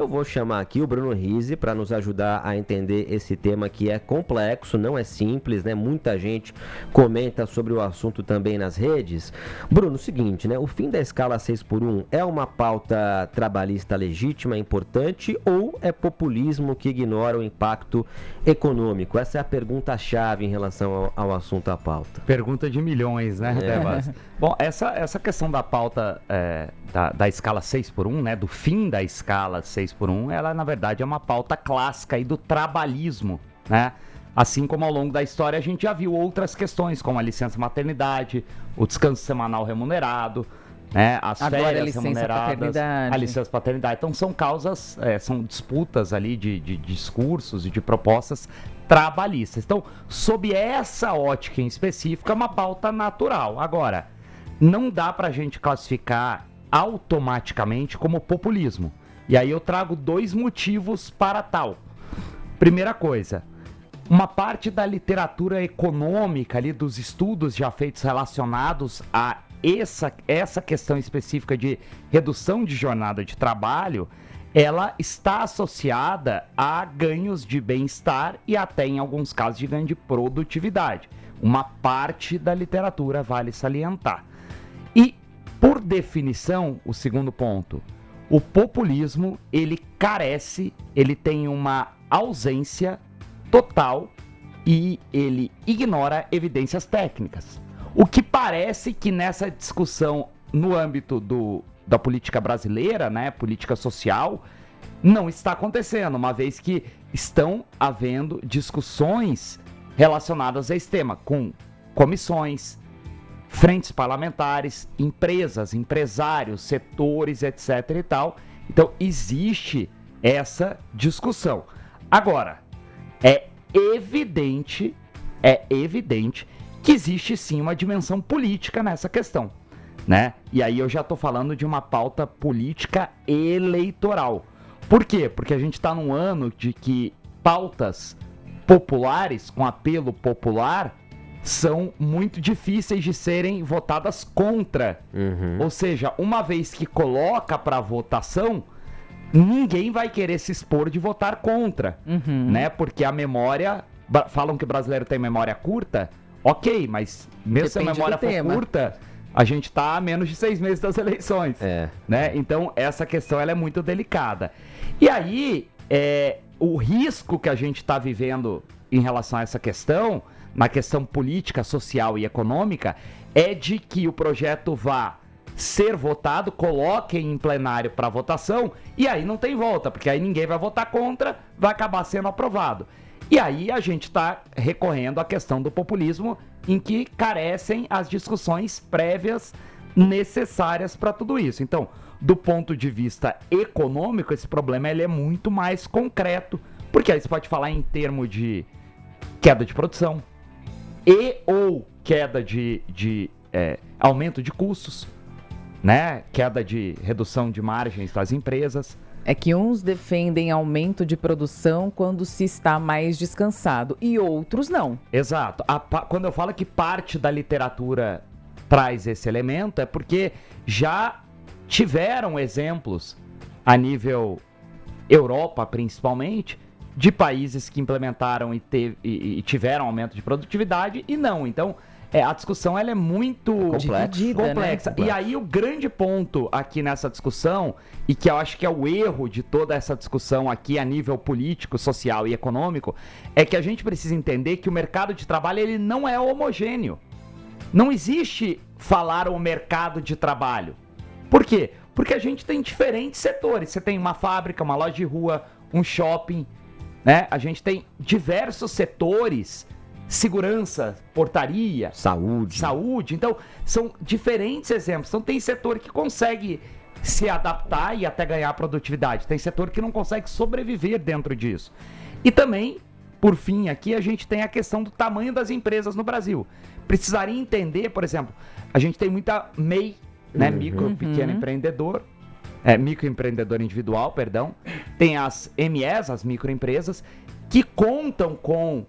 Eu vou chamar aqui o Bruno Rizzi para nos ajudar a entender esse tema que é complexo, não é simples, né? Muita gente comenta sobre o assunto também nas redes. Bruno, o seguinte, né? O fim da escala 6x1 é uma pauta trabalhista legítima, importante, ou é populismo que ignora o impacto econômico? Essa é a pergunta-chave em relação ao assunto à pauta. Pergunta de milhões, né, Tebas? Bom, essa questão da pauta da escala 6x1, né, do fim da escala 6x1, ela na verdade é uma pauta clássica aí do trabalhismo, né? Assim como ao longo da história a gente já viu outras questões, como a licença maternidade, o descanso semanal remunerado, né, as agora férias remuneradas, a licença paternidade. Então são causas, são disputas ali de discursos e de propostas trabalhistas. Então, sob essa ótica em específico, é uma pauta natural. Agora, não dá pra gente classificar automaticamente como populismo. E aí eu trago dois motivos para tal. Primeira coisa, uma parte da literatura econômica ali, dos estudos já feitos relacionados a essa questão específica de redução de jornada de trabalho, ela está associada a ganhos de bem-estar e até em alguns casos de ganho de produtividade. Uma parte da literatura vale salientar. E, por definição, o segundo ponto, o populismo, ele carece, ele tem uma ausência total e ele ignora evidências técnicas. O que parece que nessa discussão no âmbito da política brasileira, né, política social, não está acontecendo, uma vez que estão havendo discussões relacionadas a esse tema, com comissões, frentes parlamentares, empresas, empresários, setores, etc. e tal. Então, existe essa discussão. Agora, é evidente que existe sim uma dimensão política nessa questão, né? E aí eu já tô falando de uma pauta política eleitoral. Por quê? Porque a gente está num ano de que pautas populares, com apelo popular, são muito difíceis de serem votadas contra. Ou seja, uma vez que coloca para votação, ninguém vai querer se expor de votar contra, né? Porque a memória... Falam que o brasileiro tem memória curta. Ok, mas mesmo se a memória for curta, a gente está a menos de 6 meses das eleições. Né? Então, essa questão ela é muito delicada. E aí, o risco que a gente está vivendo em relação a essa questão, na questão política, social e econômica, é de que o projeto vá ser votado, coloquem em plenário para votação, e aí não tem volta, porque aí ninguém vai votar contra, vai acabar sendo aprovado. E aí a gente está recorrendo à questão do populismo, em que carecem as discussões prévias necessárias para tudo isso. Então, do ponto de vista econômico, esse problema ele é muito mais concreto, porque aí você pode falar em termos de queda de produção e ou queda de aumento de custos, né? Queda de redução de margens das empresas. É que uns defendem aumento de produção quando se está mais descansado e outros não. Exato. Quando eu falo que parte da literatura traz esse elemento, é porque já tiveram exemplos a nível Europa, principalmente, de países que implementaram e tiveram aumento de produtividade e não. Então, a discussão ela é muito complexa. Né? E aí o grande ponto aqui nessa discussão, e que eu acho que é o erro de toda essa discussão aqui a nível político, social e econômico, é que a gente precisa entender que o mercado de trabalho ele não é homogêneo. Não existe falar o mercado de trabalho. Por quê? Porque a gente tem diferentes setores. Você tem uma fábrica, uma loja de rua, um shopping, né? A gente tem diversos setores, segurança, portaria, saúde. Então, são diferentes exemplos. Então, tem setor que consegue se adaptar e até ganhar produtividade. Tem setor que não consegue sobreviver dentro disso. E também, por fim, aqui a gente tem a questão do tamanho das empresas no Brasil. Precisaria entender, por exemplo, a gente tem muita MEI, né? Micro, pequeno empreendedor, microempreendedor individual, perdão. Tem as MEs, as microempresas, que contam com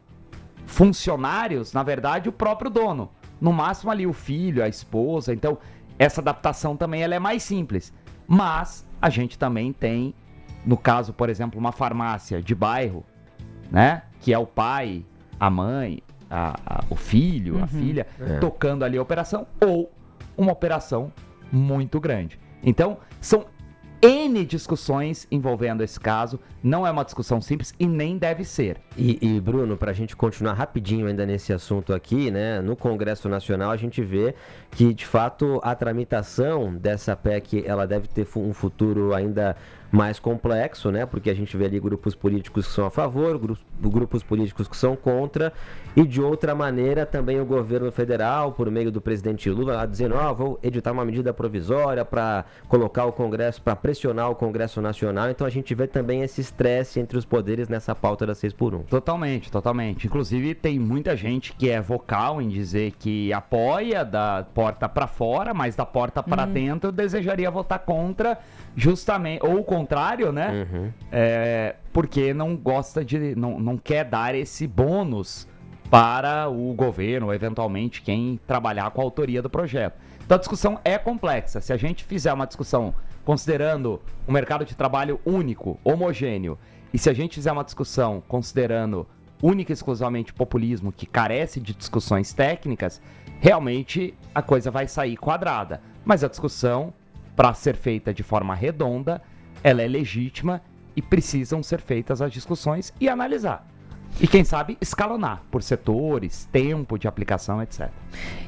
funcionários, na verdade, o próprio dono. No máximo ali o filho, a esposa. Então, essa adaptação também ela é mais simples. Mas a gente também tem no caso, por exemplo, uma farmácia de bairro, né? Que é o pai, a mãe, o filho, a filha, tocando ali a operação, ou uma operação muito grande. Então, são N discussões envolvendo esse caso, não é uma discussão simples e nem deve ser. E Bruno, para a gente continuar rapidinho ainda nesse assunto aqui, né, no Congresso Nacional a gente vê que, de fato, a tramitação dessa PEC, ela deve ter um futuro ainda mais complexo, né, porque a gente vê ali grupos políticos que são a favor, grupos políticos que são contra, e de outra maneira também o governo federal, por meio do presidente Lula, lá dizendo, vou editar uma medida provisória para colocar o Congresso, para pressionar o Congresso Nacional. Então a gente vê também esse estresse entre os poderes nessa pauta da 6x1. Totalmente, totalmente. Inclusive tem muita gente que é vocal em dizer que apoia da porta para fora, mas da porta para dentro desejaria votar contra, justamente, ou o contrário, né? Porque não gosta de, não quer dar esse bônus para o governo, ou eventualmente quem trabalhar com a autoria do projeto. Então a discussão é complexa. Se a gente fizer uma discussão considerando um mercado de trabalho único, homogêneo, e se a gente fizer uma discussão considerando única e exclusivamente populismo, que carece de discussões técnicas, realmente a coisa vai sair quadrada. Mas a discussão, para ser feita de forma redonda, ela é legítima e precisam ser feitas as discussões e analisar. E quem sabe escalonar por setores, tempo de aplicação, etc.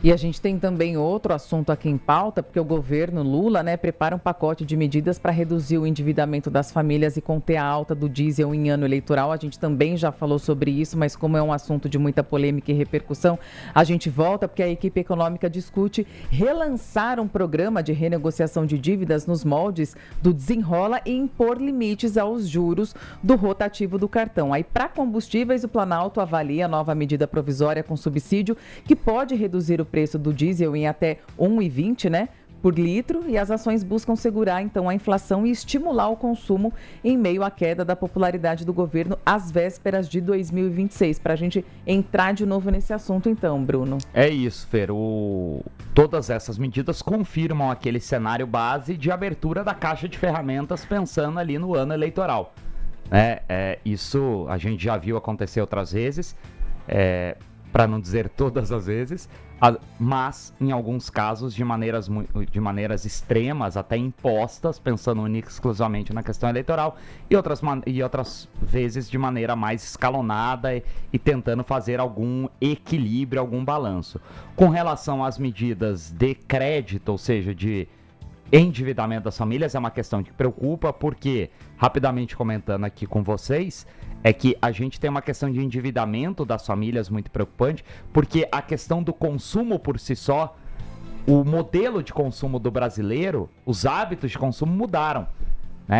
E a gente tem também outro assunto aqui em pauta, porque o governo Lula, né, prepara um pacote de medidas para reduzir o endividamento das famílias e conter a alta do diesel em ano eleitoral. A gente também já falou sobre isso, mas como é um assunto de muita polêmica e repercussão, a gente volta porque a equipe econômica discute relançar um programa de renegociação de dívidas nos moldes do Desenrola e impor limites aos juros do rotativo do cartão. Aí, para combustíveis, o Planalto avalia a nova medida provisória com subsídio que pode reduzir o preço do diesel em até R$ 1,20, né, por litro, e as ações buscam segurar então a inflação e estimular o consumo em meio à queda da popularidade do governo às vésperas de 2026. Para a gente entrar de novo nesse assunto então, Bruno. É isso, Fer. Todas essas medidas confirmam aquele cenário base de abertura da caixa de ferramentas pensando ali no ano eleitoral. Isso a gente já viu acontecer outras vezes, para não dizer todas as vezes, mas em alguns casos de maneiras extremas, até impostas, pensando única e exclusivamente na questão eleitoral, e outras vezes de maneira mais escalonada e tentando fazer algum equilíbrio, algum balanço. Com relação às medidas de crédito, ou seja, de endividamento das famílias, é uma questão que preocupa, porque, rapidamente comentando aqui com vocês, é que a gente tem uma questão de endividamento das famílias muito preocupante, porque a questão do consumo por si só, o modelo de consumo do brasileiro, os hábitos de consumo mudaram.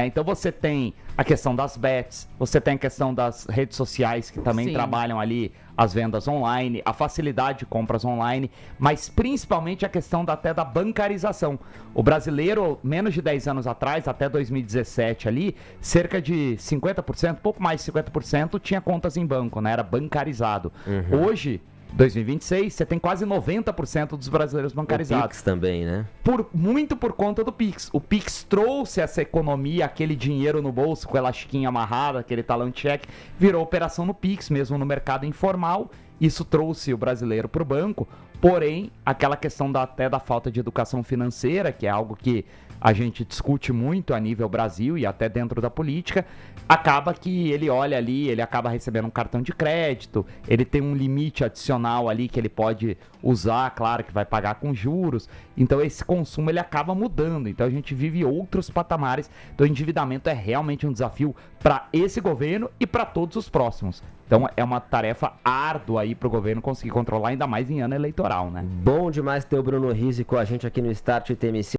Então você tem a questão das bets, você tem a questão das redes sociais que também trabalham ali as vendas online, a facilidade de compras online, mas principalmente a questão até da bancarização. O brasileiro, menos de 10 anos atrás, até 2017 ali, cerca de 50%, pouco mais de 50% tinha contas em banco, né? Era bancarizado. Hoje, 2026, você tem quase 90% dos brasileiros bancarizados. O Pix também, né? Muito por conta do Pix. O Pix trouxe essa economia, aquele dinheiro no bolso com elastiquinho amarrado, aquele talão de cheque, virou operação no Pix, mesmo no mercado informal. Isso trouxe o brasileiro para o banco, porém, aquela questão até da falta de educação financeira, que é algo que a gente discute muito a nível Brasil e até dentro da política, acaba que ele olha ali, ele acaba recebendo um cartão de crédito, ele tem um limite adicional ali que ele pode usar, claro que vai pagar com juros, então esse consumo ele acaba mudando, então a gente vive outros patamares, então o endividamento é realmente um desafio para esse governo e para todos os próximos. Então é uma tarefa árdua aí para o governo conseguir controlar, ainda mais em ano eleitoral, né? Bom demais ter o Bruno Rizzi com a gente aqui no Start TMC.